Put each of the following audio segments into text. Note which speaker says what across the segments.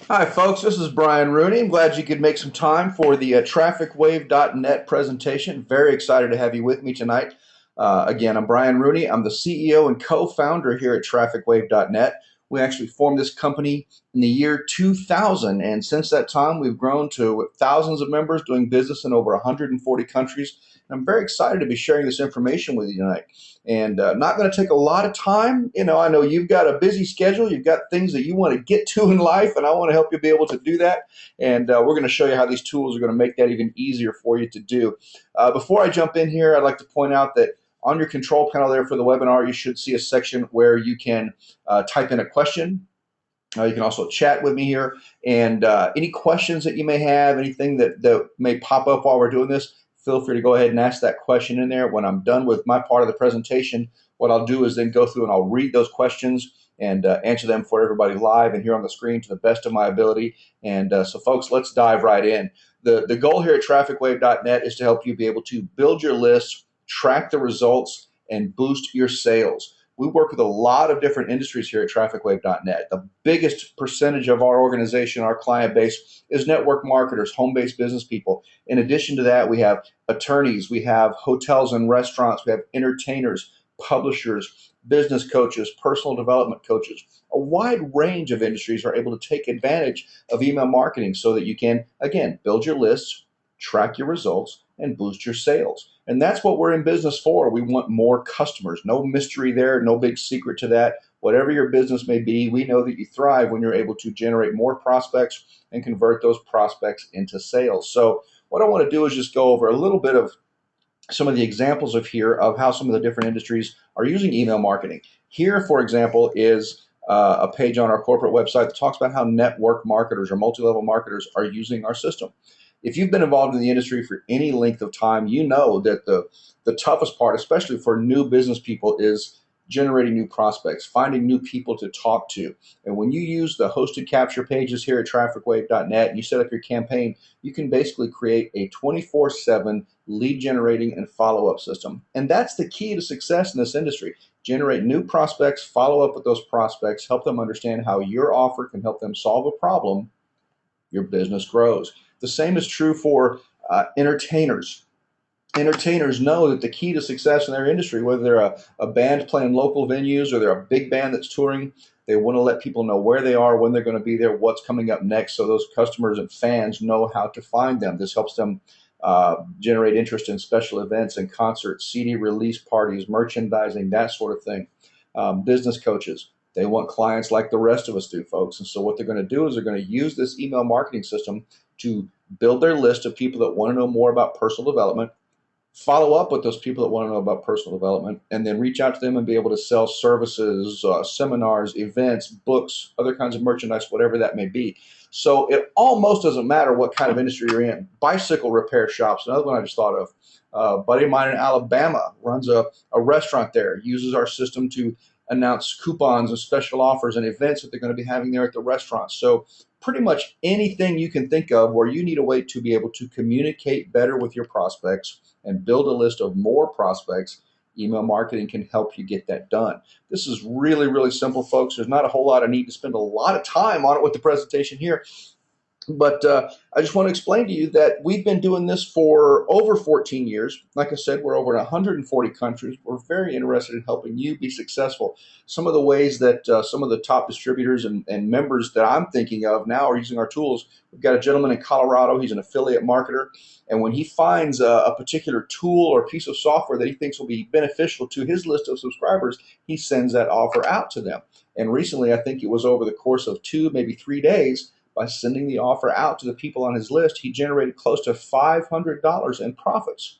Speaker 1: Hi, folks. This is Brian Rooney. I'm glad you could make some time for the TrafficWave.net presentation. Very excited to have you with me tonight. Again, I'm Brian Rooney. I'm the CEO and co-founder here at TrafficWave.net. We actually formed this company in the year 2000, and since that time, we've grown to thousands of members doing business in over 140 countries. And I'm very excited to be sharing this information with you tonight. And not going to take a lot of time. I know you've got a busy schedule. You've got things that you want to get to in life, and I want to help you be able to do that. And we're going to show you how these tools are going to make that even easier for you to do. Before I jump in here, I'd like to point out that on your control panel there for the webinar, you should see a section where you can type in a question. You can also chat with me here, and any questions that you may have, anything that may pop up while we're doing this, feel free to go ahead and ask that question in there. When I'm done with my part of the presentation, what I'll do is then go through and I'll read those questions and answer them for everybody live and here on the screen to the best of my ability. And so, folks, let's dive right in. The goal here at TrafficWave.net is to help you be able to build your list, track the results, and boost your sales. We work with a lot of different industries here at TrafficWave.net. The biggest percentage of our organization, our client base, is network marketers, home-based business people. In addition to that, we have attorneys, we have hotels and restaurants, we have entertainers, publishers, business coaches, personal development coaches. A wide range of industries are able to take advantage of email marketing so that you can, again, build your lists, track your results, and boost your sales. And that's what we're in business for. We want more customers. No mystery there, no big secret to that. Whatever your business may be, we know that you thrive when you're able to generate more prospects and convert those prospects into sales. So what I want to do is just go over a little bit of some of the examples of how some of the different industries are using email marketing. Here, for example, is a page on our corporate website that talks about how network marketers or multi-level marketers are using our system. If you've been involved in the industry for any length of time, you know that the toughest part, especially for new business people, is generating new prospects, finding new people to talk to. And when you use the hosted capture pages here at TrafficWave.net and you set up your campaign, you can basically create a 24/7 lead generating and follow-up system. And that's the key to success in this industry. Generate new prospects, follow up with those prospects, help them understand how your offer can help them solve a problem. Your business grows. The same is true for entertainers. Entertainers know that the key to success in their industry, whether they're a band playing local venues or they're a big band that's touring, they want to let people know where they are, when they're going to be there, what's coming up next, so those customers and fans know how to find them. This helps them generate interest in special events and concerts, CD release parties, merchandising, that sort of thing. Business coaches, they want clients like the rest of us do, folks. And so what they're going to do is they're going to use this email marketing system to build their list of people that want to know more about personal development, follow up with those people that want to know about personal development, and then reach out to them and be able to sell services, seminars, events, books, other kinds of merchandise, whatever that may be. So it almost doesn't matter what kind of industry you're in. Bicycle repair shops, another one I just thought of. A buddy of mine in Alabama runs a restaurant there, uses our system to announce coupons and special offers and events that they're going to be having there at the restaurant. So pretty much anything you can think of where you need a way to be able to communicate better with your prospects and build a list of more prospects, email marketing can help you get that done. This is really, really simple, folks. There's not a whole lot of need to spend a lot of time on it with the presentation here. But I just want to explain to you that we've been doing this for over 14 years. Like I said, we're over in 140 countries. We're very interested in helping you be successful. Some of the ways that some of the top distributors and members that I'm thinking of now are using our tools. We've got a gentleman in Colorado. He's an affiliate marketer. And when he finds a particular tool or piece of software that he thinks will be beneficial to his list of subscribers, he sends that offer out to them. And recently, I think it was over the course of 2, maybe 3 days, by sending the offer out to the people on his list, he generated close to $500 in profits.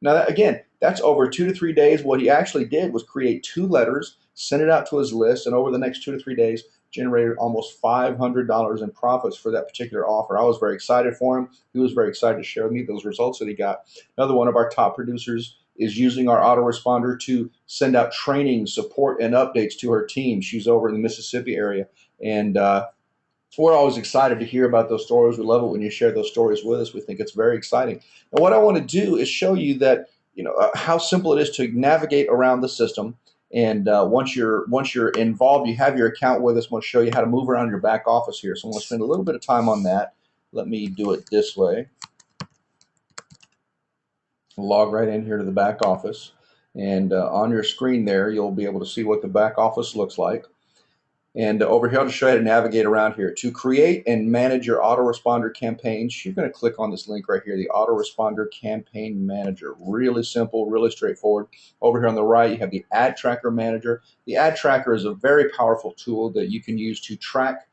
Speaker 1: Now, again, that's over 2 to 3 days. What he actually did was create 2 letters, send it out to his list, and over the next 2 to 3 days, generated almost $500 in profits for that particular offer. I was very excited for him. He was very excited to share with me those results that he got. Another one of our top producers is using our autoresponder to send out training, support, and updates to her team. She's over in the Mississippi area, and we're always excited to hear about those stories. We love it when you share those stories with us. We think it's very exciting. And what I want to do is show you that how simple it is to navigate around the system And once you're involved, you have your account with us. I'm going to show you how to move around your back office here. So I'm going to spend a little bit of time on that. Let me do it this way. Log right in here to the back office, and on your screen there you'll be able to see what the back office looks like. And over here I'll just show you how to navigate around here. To create and manage your autoresponder campaigns, you're going to click on this link right here, the Autoresponder Campaign Manager. Really simple, really straightforward. Over here on the right you have the Ad Tracker Manager. The Ad Tracker is a very powerful tool that you can use to track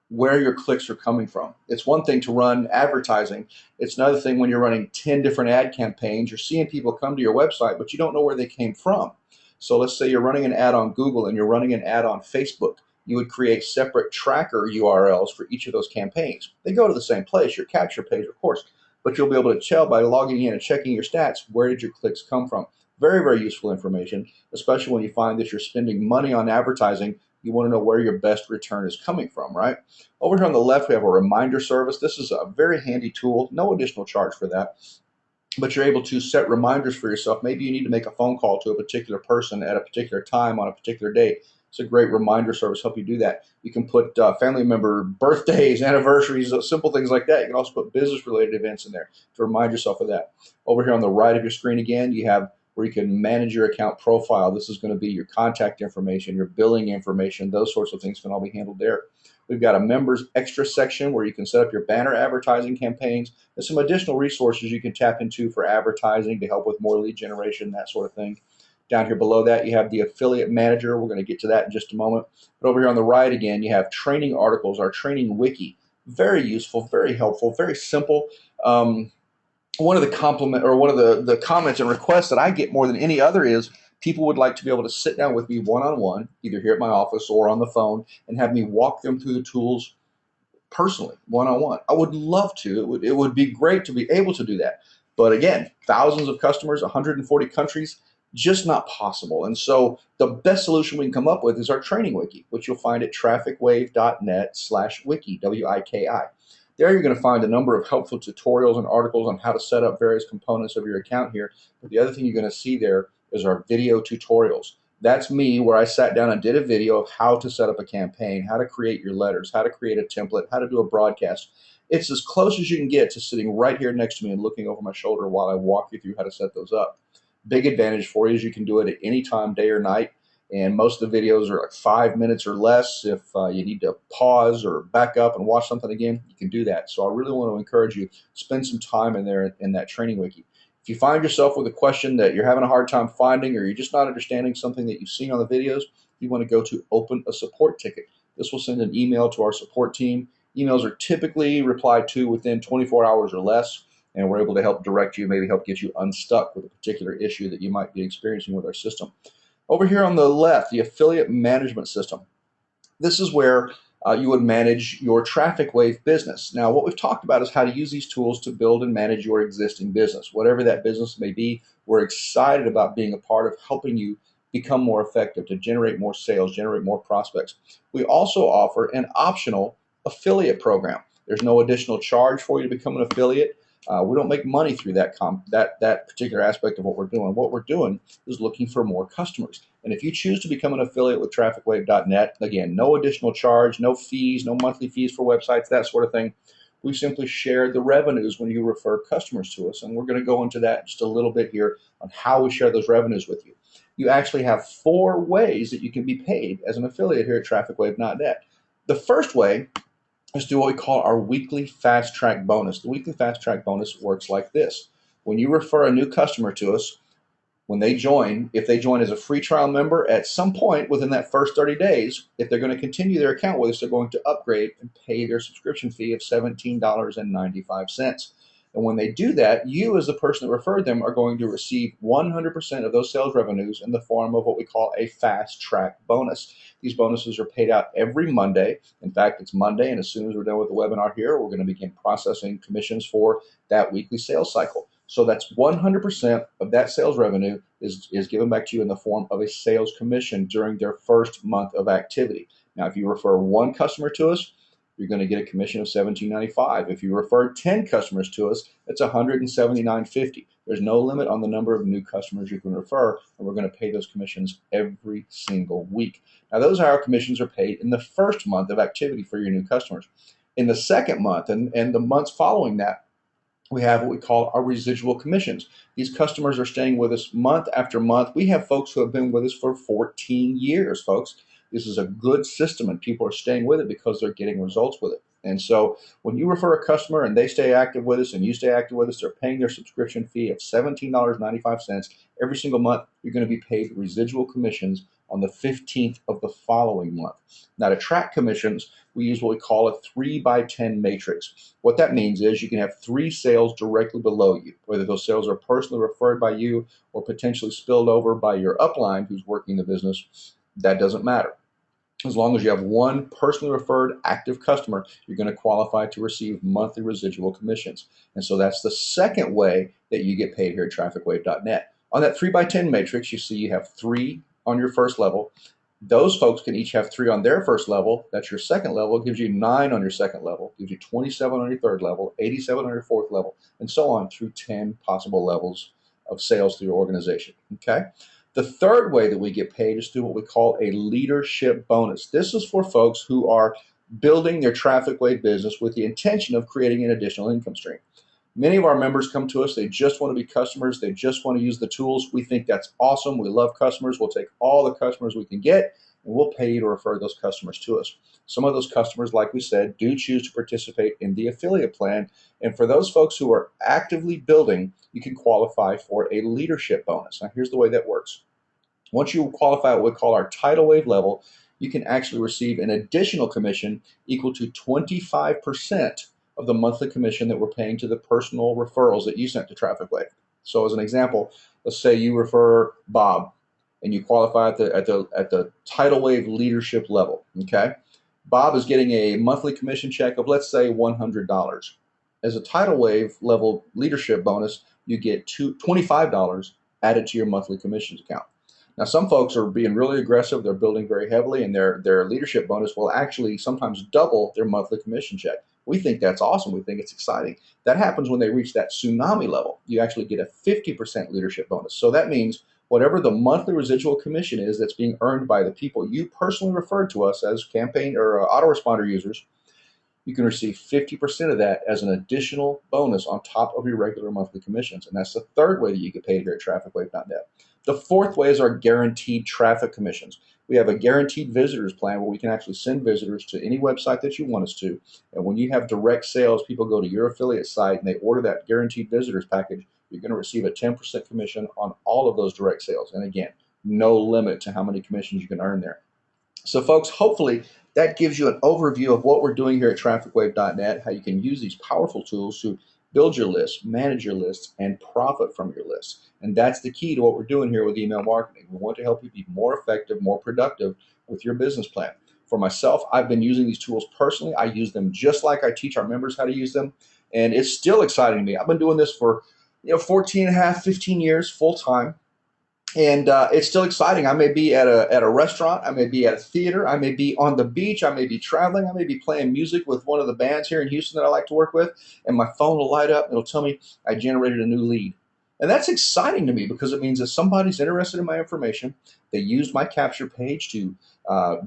Speaker 1: where your clicks are coming from. It's one thing to run advertising. It's another thing when you're running 10 different ad campaigns. You're seeing people come to your website, but you don't know where they came from. So let's say you're running an ad on Google and you're running an ad on Facebook. You would create separate tracker URLs for each of those campaigns. They go to the same place, your capture page, of course, but you'll be able to tell by logging in and checking your stats, where did your clicks come from? Very, very useful information, especially when you find that you're spending money on advertising. You want to know where your best return is coming from, right? Over here on the left, we have a reminder service. This is a very handy tool, no additional charge for that, but you're able to set reminders for yourself. Maybe you need to make a phone call to a particular person at a particular time on a particular day. It's a great reminder service, help you do that. You can put family member birthdays, anniversaries, simple things like that. You can also put business-related events in there to remind yourself of that. Over here on the right of your screen again, you have where you can manage your account profile. This is going to be your contact information, your billing information, those sorts of things can all be handled there. We've got a members extra section where you can set up your banner advertising campaigns. There's some additional resources you can tap into for advertising to help with more lead generation, that sort of thing. Down here below that, you have the affiliate manager. We're going to get to that in just a moment. But over here on the right again, you have training articles, our training wiki. Very useful, very helpful, very simple. One of the comments and requests that I get more than any other is people would like to be able to sit down with me one-on-one, either here at my office or on the phone, and have me walk them through the tools personally, one-on-one. I would love to. It would be great to be able to do that. But again, thousands of customers, 140 countries, just not possible. And so the best solution we can come up with is our training wiki, which you'll find at trafficwave.net/wiki, W-I-K-I. There you're going to find a number of helpful tutorials and articles on how to set up various components of your account here. But the other thing you're going to see there is our video tutorials. That's me, where I sat down and did a video of how to set up a campaign, how to create your letters, how to create a template, how to do a broadcast. It's as close as you can get to sitting right here next to me and looking over my shoulder while I walk you through how to set those up. Big advantage for you is you can do it at any time, day or night. And most of the videos are like 5 minutes or less. If you need to pause or back up and watch something again, you can do that. So I really want to encourage you, spend some time in there in that training wiki. If you find yourself with a question that you're having a hard time finding, or you're just not understanding something that you've seen on the videos, you want to go to open a support ticket. This will send an email to our support team. Emails are typically replied to within 24 hours or less, and we're able to help direct you, maybe help get you unstuck with a particular issue that you might be experiencing with our system. Over here on the left, the affiliate management system. This is where you would manage your TrafficWave business. Now, what we've talked about is how to use these tools to build and manage your existing business. Whatever that business may be, we're excited about being a part of helping you become more effective, to generate more sales, generate more prospects. We also offer an optional affiliate program. There's no additional charge for you to become an affiliate. We don't make money through that particular aspect of what we're doing. What we're doing is looking for more customers. And if you choose to become an affiliate with TrafficWave.net, again, no additional charge, no fees, no monthly fees for websites, that sort of thing. We simply share the revenues when you refer customers to us. And we're going to go into that just a little bit here on how we share those revenues with you. You actually have 4 ways that you can be paid as an affiliate here at TrafficWave.net. The first way is do what we call our weekly fast track bonus. The weekly fast track bonus works like this. When you refer a new customer to us, when they join, if they join as a free trial member, at some point within that first 30 days, if they're going to continue their account with us, they're going to upgrade and pay their subscription fee of $17.95. And when they do that, you as the person that referred them are going to receive 100% of those sales revenues in the form of what we call a fast track bonus. These bonuses are paid out every Monday. In fact, it's Monday, and as soon as we're done with the webinar here, we're going to begin processing commissions for that weekly sales cycle. So that's 100% of that sales revenue is given back to you in the form of a sales commission during their first month of activity. Now, if you refer one customer to us, you're going to get a commission of $17.95. If you refer 10 customers to us, it's $179.50. There's no limit on the number of new customers you can refer, and we're going to pay those commissions every single week. Now, those are how our commissions are paid in the first month of activity for your new customers. In the second month and the months following that, we have what we call our residual commissions. These customers are staying with us month after month. We have folks who have been with us for 14 years, folks. This is a good system, and people are staying with it because they're getting results with it. And so when you refer a customer and they stay active with us and you stay active with us, they're paying their subscription fee of $17.95 every single month. You're going to be paid residual commissions on the 15th of the following month. Now, to track commissions, we use what we call a 3x10 matrix. What that means is you can have 3 sales directly below you, whether those sales are personally referred by you or potentially spilled over by your upline who's working the business. That doesn't matter. As long as you have 1 personally referred active customer, you're going to qualify to receive monthly residual commissions. And so that's the second way that you get paid here at TrafficWave.net. On that 3x10 matrix, you see you have 3 on your first level. Those folks can each have 3 on their first level. That's your second level. It gives you 9 on your second level. It gives you 27 on your third level, 87 on your fourth level, and so on through 10 possible levels of sales through your organization. Okay? The third way that we get paid is through what we call a leadership bonus. This is for folks who are building their TrafficWave business with the intention of creating an additional income stream. Many of our members come to us. They just want to be customers. They just want to use the tools. We think that's awesome. We love customers. We'll take all the customers we can get, and we'll pay you to refer those customers to us. Some of those customers, like we said, do choose to participate in the affiliate plan. And for those folks who are actively building, you can qualify for a leadership bonus. Now, here's the way that works. Once you qualify at what we call our tidal wave level, you can actually receive an additional commission equal to 25% of the monthly commission that we're paying to the personal referrals that you sent to TrafficWave. So as an example, let's say you refer Bob and you qualify at the tidal wave leadership level. Okay, Bob is getting a monthly commission check of, let's say, $100. As a tidal wave level leadership bonus, you get $25 added to your monthly commissions account. Now, some folks are being really aggressive. They're building very heavily, and their leadership bonus will actually sometimes double their monthly commission check. We think that's awesome. We think it's exciting. That happens when they reach that tsunami level. You actually get a 50% leadership bonus. So that means whatever the monthly residual commission is that's being earned by the people you personally referred to us as campaign or autoresponder users, you can receive 50% of that as an additional bonus on top of your regular monthly commissions. And that's the third way that you get paid here at TrafficWave.net. The fourth way is our guaranteed traffic commissions. We have a guaranteed visitors plan where we can actually send visitors to any website that you want us to. And when you have direct sales, people go to your affiliate site and they order that guaranteed visitors package, you're going to receive a 10% commission on all of those direct sales. And again, no limit to how many commissions you can earn there. So folks, hopefully that gives you an overview of what we're doing here at TrafficWave.net, how you can use these powerful tools to build your lists, manage your lists, and profit from your lists. And that's the key to what we're doing here with email marketing. We want to help you be more effective, more productive with your business plan. For myself, I've been using these tools personally. I use them just like I teach our members how to use them. And it's still exciting to me. I've been doing this for 14 and a half, 15 years full time. And it's still exciting. I may be at a restaurant. I may be at a theater. I may be on the beach. I may be traveling. I may be playing music with one of the bands here in Houston that I like to work with. And my phone will light up and it'll tell me I generated a new lead. And that's exciting to me because it means that somebody's interested in my information. They used my capture page to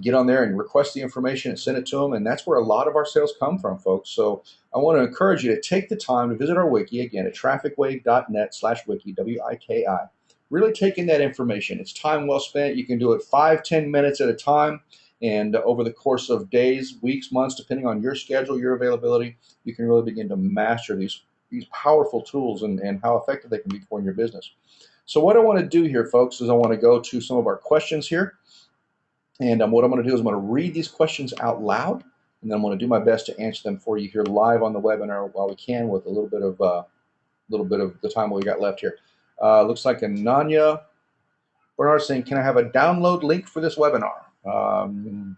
Speaker 1: get on there and request the information and send it to them. And that's where a lot of our sales come from, folks. So I want to encourage you to take the time to visit our wiki, again, at TrafficWave.net/wiki, W-I-K-I. Really taking that information. It's time well spent. You can do it 5-10 minutes at a time. And over the course of days, weeks, months, depending on your schedule, your availability, you can really begin to master these powerful tools and how effective they can be for your business. So what I want to do here, folks, is I want to go to some of our questions here. And what I'm going to do is I'm going to read these questions out loud. And then I'm going to do my best to answer them for you here live on the webinar while we can with a little bit of the time we got left here. Looks like Ananya Bernard saying, can I have a download link for this webinar?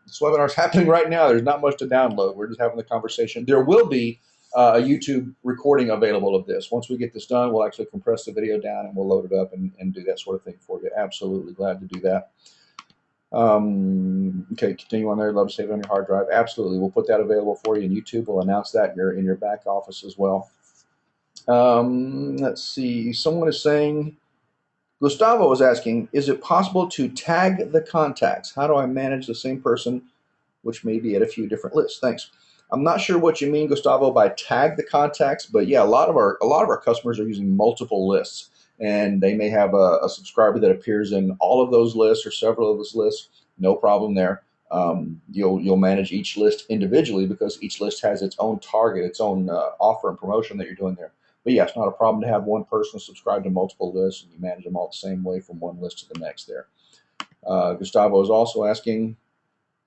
Speaker 1: This webinar is happening right now. There's not much to download. We're just having the conversation. There will be a YouTube recording available of this. Once we get this done, we'll actually compress the video down and we'll load it up and do that sort of thing for you. Absolutely glad to do that. Okay, continue on there. Love to save it on your hard drive. Absolutely, we'll put that available for you, and YouTube will announce that in your back office as well. Let's see. Someone is saying, Gustavo is asking, is it possible to tag the contacts? How do I manage the same person, which may be at a few different lists? Thanks. I'm not sure what you mean, Gustavo, by tag the contacts, but yeah, a lot of our customers are using multiple lists, and they may have a subscriber that appears in all of those lists or several of those lists. No problem there. You'll manage each list individually because each list has its own target, its own offer and promotion that you're doing there. But yeah, it's not a problem to have one person subscribe to multiple lists and you manage them all the same way from one list to the next there. Gustavo is also asking,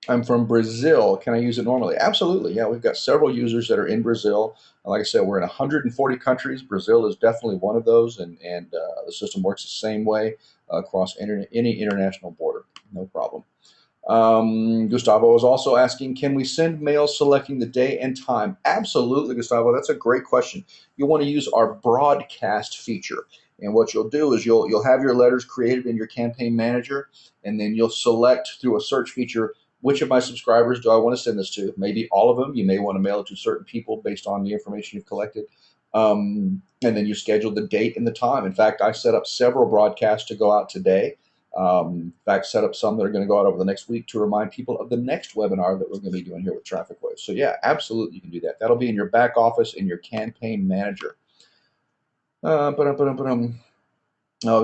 Speaker 1: I'm from Brazil. Can I use it normally? Absolutely. Yeah, we've got several users that are in Brazil. Like I said, we're in 140 countries. Brazil is definitely one of those, and the system works the same way across any international border. No problem. Gustavo is also asking, can we send mail selecting the day and time? Absolutely, Gustavo. That's a great question. You'll want to use our broadcast feature. And what you'll do is you'll have your letters created in your campaign manager, and then you'll select through a search feature which of my subscribers do I want to send this to. Maybe all of them. You may want to mail it to certain people based on the information you've collected. And then you schedule the date and the time. In fact, I set up several broadcasts to go out today. In fact, set up some that are going to go out over the next week to remind people of the next webinar that we're going to be doing here with TrafficWave. So yeah, absolutely, you can do that. That'll be in your back office in your campaign manager. Oh, I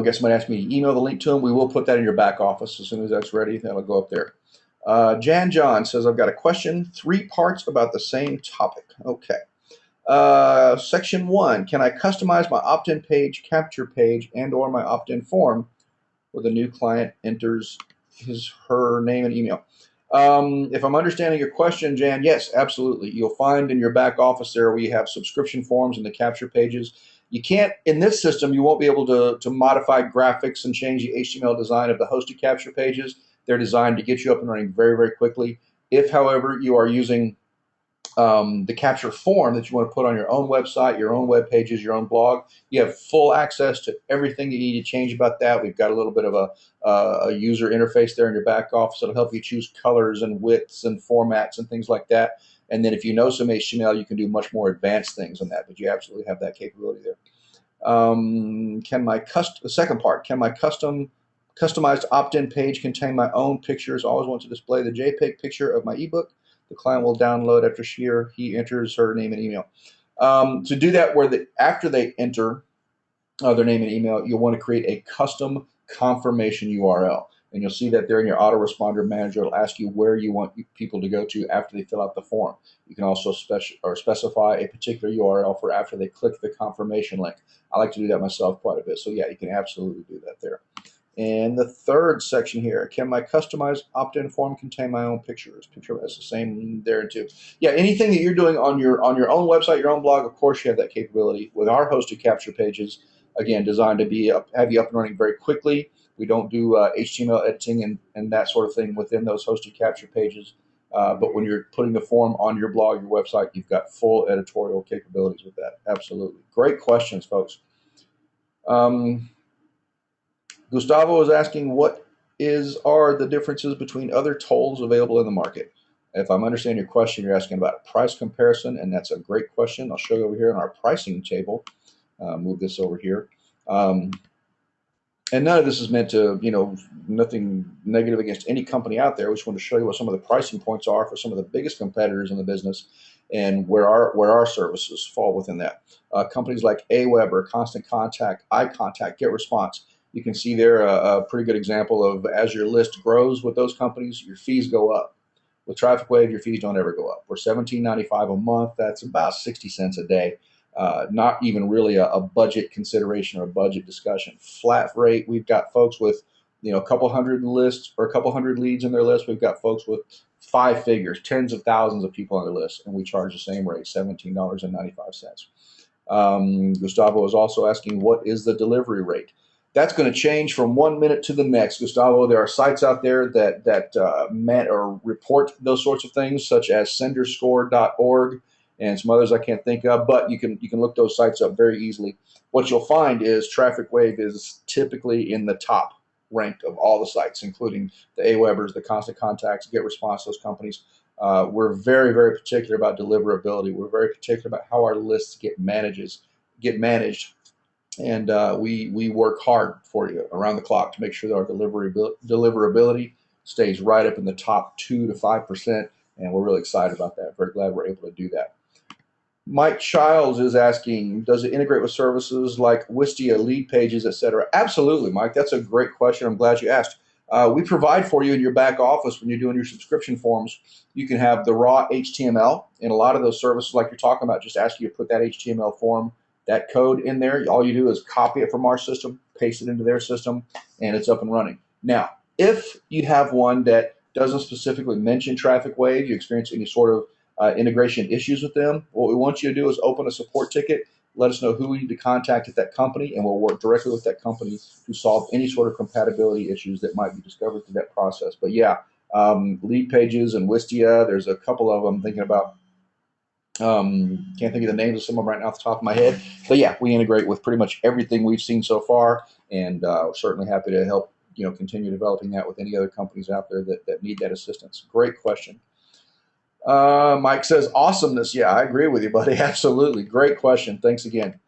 Speaker 1: guess somebody asked me to email the link to them. We will put that in your back office as soon as that's ready. That'll go up there. Jan John says, I've got a question, 3 parts about the same topic. Okay. Section 1, can I customize my opt-in page, capture page, and or my opt-in form where the new client enters her name and email? If I'm understanding your question, Jan, yes, absolutely. You'll find in your back office there we have subscription forms and the capture pages. You can't, in this system, you won't be able to modify graphics and change the HTML design of the hosted capture pages. They're designed to get you up and running very, very quickly. If, however, you are using the capture form that you want to put on your own website, your own web pages, your own blog, you have full access to everything that you need to change about that. We've got a little bit of a user interface there in your back office that'll help you choose colors and widths and formats and things like that. And then if you know some HTML, you can do much more advanced things on that, but you absolutely have that capability there. The second part, can my customized opt-in page contain my own pictures? Always want to display the JPEG picture of my ebook. The client will download after she or he enters her name and email. To do that, after they enter their name and email, you'll want to create a custom confirmation URL. And you'll see that there in your autoresponder manager. It'll ask you where you want people to go to after they fill out the form. You can also specify a particular URL for after they click the confirmation link. I like to do that myself quite a bit. So yeah, you can absolutely do that there. And the third section here, can my customized opt-in form contain my own pictures? Picture that's the same there too. Yeah, anything that you're doing on your own website, your own blog, of course you have that capability. With our hosted capture pages, again, designed to have you up and running very quickly. We don't do HTML editing and that sort of thing within those hosted capture pages. But when you're putting the form on your blog, your website, you've got full editorial capabilities with that. Absolutely. Great questions, folks. Gustavo is asking, what are the differences between other tolls available in the market? If I'm understanding your question, you're asking about a price comparison, and that's a great question. I'll show you over here in our pricing table. Move this over here. And none of this is meant to, nothing negative against any company out there. We just want to show you what some of the pricing points are for some of the biggest competitors in the business and where our services fall within that. Companies like Aweber, Constant Contact, iContact, GetResponse. You can see there a pretty good example of as your list grows with those companies, your fees go up. With TrafficWave, your fees don't ever go up. We're $17.95 a month. That's about 60 cents a day. Not even really a budget consideration or a budget discussion. Flat rate. We've got folks with a couple hundred lists or a couple hundred leads in their list. We've got folks with 5 figures, tens of thousands of people on their list, and we charge the same rate, $17.95. Gustavo is also asking, what is the delivery rate? That's going to change from 1 minute to the next, Gustavo. There are sites out there that report those sorts of things, such as senderscore.org and some others I can't think of, but you can look those sites up very easily. What you'll find is TrafficWave is typically in the top ranked of all the sites, including the AWebers, the Constant Contacts, GetResponse, those companies. We're very, very particular about deliverability. We're very particular about how our lists get managed, and we work hard for you around the clock to make sure that our deliverability stays right up in the top 2 to 5%, and we're really excited about that. Very glad we're able to do that. Mike Childs is asking, does it integrate with services like Wistia, lead pages, etc.? Absolutely, Mike. That's a great question. I'm glad you asked. We provide for you in your back office when you're doing your subscription forms. You can have the raw HTML, and a lot of those services, like you're talking about, just ask you to put that HTML form, that code in there. All you do is copy it from our system, paste it into their system, and it's up and running. Now, if you have one that doesn't specifically mention TrafficWave, you experience any sort of integration issues with them, what we want you to do is open a support ticket, let us know who we need to contact at that company, and we'll work directly with that company to solve any sort of compatibility issues that might be discovered through that process. But yeah, lead pages and Wistia, there's a couple of them thinking about. Can't think of the names of some of them right now off the top of my head. But yeah, we integrate with pretty much everything we've seen so far, and certainly happy to help continue developing that with any other companies out there that need that assistance. Great question. Mike says, awesomeness. Yeah, I agree with you, buddy. Absolutely. Great question. Thanks again.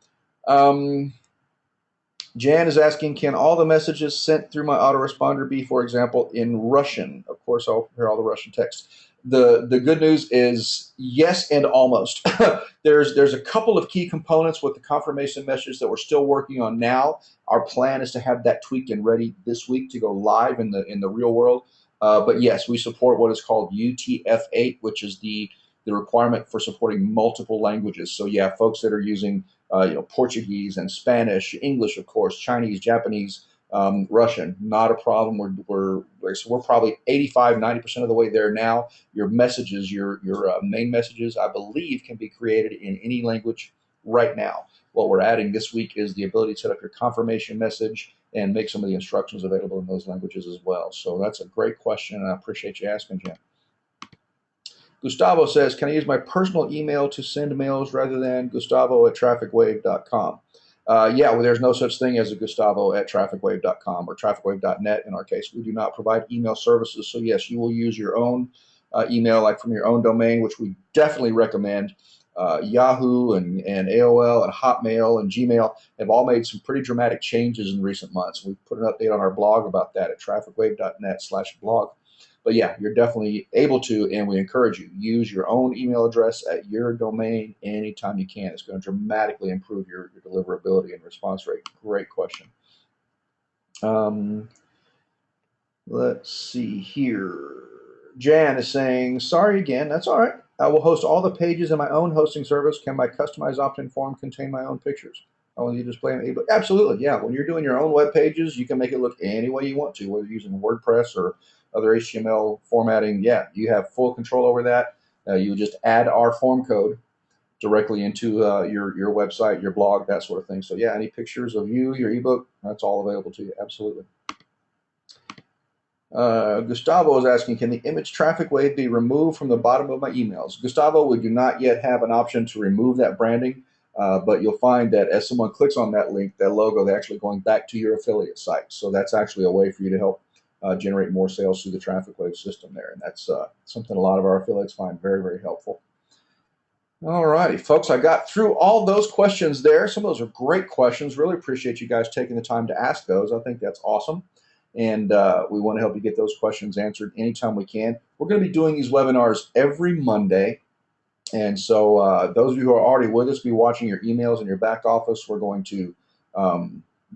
Speaker 1: Jan is asking, can all the messages sent through my autoresponder be, for example, in Russian? Of course, I'll prepare all the Russian text. The good news is yes and almost. There's a couple of key components with the confirmation message that we're still working on now. Our plan is to have that tweaked and ready this week to go live in the real world. But yes, we support what is called UTF-8, which is the requirement for supporting multiple languages. So yeah, folks that are using Portuguese and Spanish, English, of course, Chinese, Japanese, Russian, not a problem. We're probably 85–90% of the way there now. Your messages, your main messages, I believe, can be created in any language right now. What we're adding this week is the ability to set up your confirmation message and make some of the instructions available in those languages as well. So that's a great question, and I appreciate you asking, Jim. Gustavo says, can I use my personal email to send mails rather than gustavo@trafficwave.com? Yeah, well, there's no such thing as a gustavo@trafficwave.com or trafficwave.net in our case. We do not provide email services. So yes, you will use your own email, like from your own domain, which we definitely recommend. Yahoo and AOL and Hotmail and Gmail have all made some pretty dramatic changes in recent months. We've put an update on our blog about that at trafficwave.net/blog. But yeah, you're definitely able to, and we encourage you, use your own email address at your domain anytime you can. It's going to dramatically improve your deliverability and response rate. Great question. Let's see here. Jan is saying, sorry again, that's all right. I will host all the pages in my own hosting service. Can my customized opt-in form contain my own pictures? I want you to display an ebook. Absolutely, yeah. When you're doing your own web pages, you can make it look any way you want to, whether you're using WordPress or other HTML formatting. Yeah, you have full control over that. You just add our form code directly into your website, your blog, that sort of thing. So yeah, any pictures of you, your ebook, that's all available to you. Absolutely. Gustavo is asking, can the image TrafficWave be removed from the bottom of my emails? Gustavo, we do not yet have an option to remove that branding, but you'll find that as someone clicks on that link, that logo, they're actually going back to your affiliate site. So that's actually a way for you to help generate more sales through the TrafficWave system there. And that's something a lot of our affiliates find very, very helpful. All righty, folks, I got through all those questions there. Some of those are great questions. Really appreciate you guys taking the time to ask those. I think that's awesome. And we want to help you get those questions answered anytime we can. We're going to be doing these webinars every Monday. And so those of you who are already with us, be watching your emails in your back office. We're going to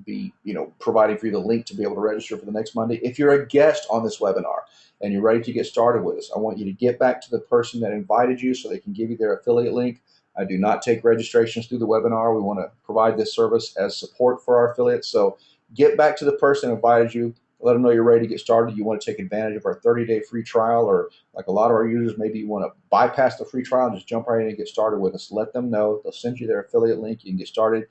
Speaker 1: be providing for you the link to be able to register for the next Monday. If you're a guest on this webinar and you're ready to get started with us, I want you to get back to the person that invited you so they can give you their affiliate link. I do not take registrations through the webinar. We want to provide this service as support for our affiliates. So get back to the person who invited you. Let them know you're ready to get started. You want to take advantage of our 30-day free trial, or like a lot of our users, maybe you want to bypass the free trial and just jump right in and get started with us. Let them know. They'll send you their affiliate link. You can get started.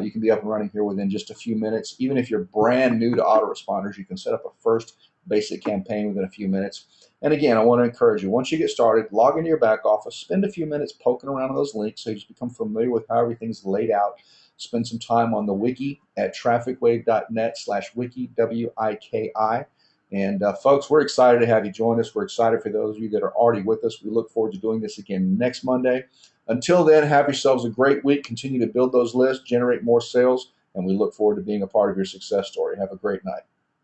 Speaker 1: You can be up and running here within just a few minutes. Even if you're brand new to autoresponders, you can set up a first basic campaign within a few minutes. And again, I want to encourage you, once you get started, log into your back office, spend a few minutes poking around on those links so you just become familiar with how everything's laid out. spend some time on the wiki at trafficwave.net/wiki, WIKI. And folks, we're excited to have you join us. We're excited for those of you that are already with us. We look forward to doing this again next Monday. Until then, have yourselves a great week. Continue to build those lists, generate more sales, and we look forward to being a part of your success story. Have a great night.